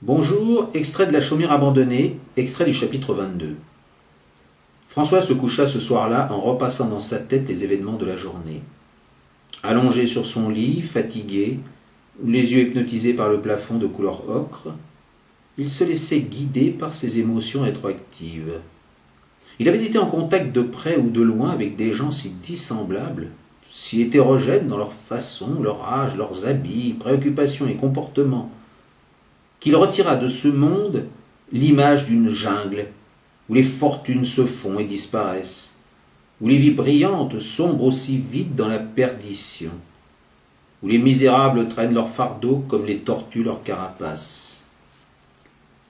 Bonjour, extrait de La chaumière abandonnée, extrait du chapitre 22. François se coucha ce soir-là en repassant dans sa tête les événements de la journée. Allongé sur son lit, fatigué, les yeux hypnotisés par le plafond de couleur ocre, il se laissait guider par ses émotions rétroactives. Il avait été en contact de près ou de loin avec des gens si dissemblables, si hétérogènes dans leur façon, leur âge, leurs habits, préoccupations et comportements, qu'il retira de ce monde l'image d'une jungle où les fortunes se font et disparaissent, où les vies brillantes sombrent aussi vite dans la perdition, où les misérables traînent leur fardeau comme les tortues leur carapace.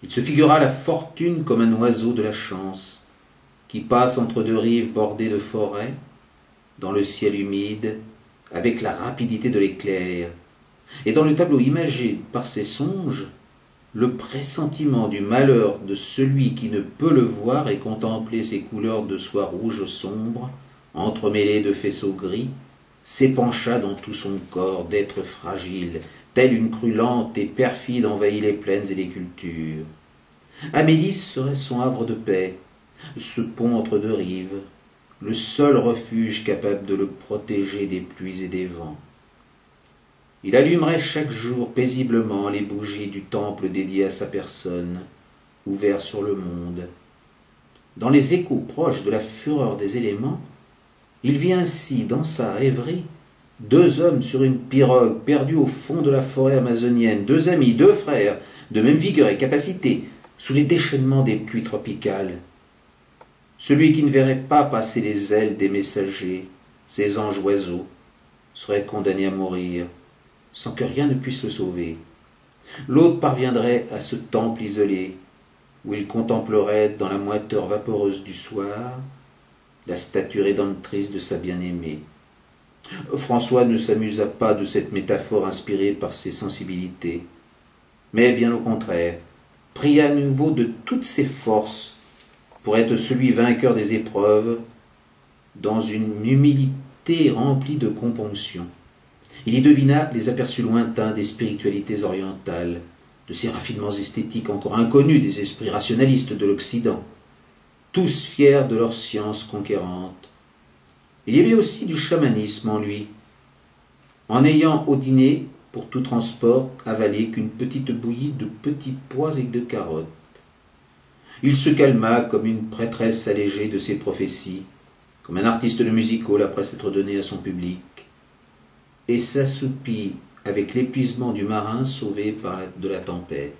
Il se figura la fortune comme un oiseau de la chance, qui passe entre deux rives bordées de forêts, dans le ciel humide, avec la rapidité de l'éclair, et dans le tableau imagé par ses songes, le pressentiment du malheur de celui qui ne peut le voir et contempler ses couleurs de soie rouge sombre, entremêlées de faisceaux gris, s'épancha dans tout son corps d'être fragile, telle une crue lente et perfide envahit les plaines et les cultures. Amélis serait son havre de paix, ce pont entre deux rives, le seul refuge capable de le protéger des pluies et des vents. Il allumerait chaque jour paisiblement les bougies du temple dédié à sa personne, ouvert sur le monde. Dans les échos proches de la fureur des éléments, il vit ainsi, dans sa rêverie, deux hommes sur une pirogue perdus au fond de la forêt amazonienne, deux amis, deux frères, de même vigueur et capacité, sous les déchaînements des pluies tropicales. Celui qui ne verrait pas passer les ailes des messagers, ces anges oiseaux, serait condamné à mourir, sans que rien ne puisse le sauver. L'autre parviendrait à ce temple isolé, où il contemplerait dans la moiteur vaporeuse du soir la statue rédemptrice de sa bien-aimée. François ne s'amusa pas de cette métaphore inspirée par ses sensibilités, mais bien au contraire, pria à nouveau de toutes ses forces pour être celui vainqueur des épreuves, dans une humilité remplie de componction. Il y devina les aperçus lointains des spiritualités orientales, de ces raffinements esthétiques encore inconnus des esprits rationalistes de l'Occident, tous fiers de leur science conquérante. Il y avait aussi du chamanisme en lui, en n'ayant au dîner, pour tout transport, avalé qu'une petite bouillie de petits pois et de carottes. Il se calma comme une prêtresse allégée de ses prophéties, comme un artiste de music hall après s'être donné à son public, et s'assoupit avec l'épuisement du marin sauvé de la tempête.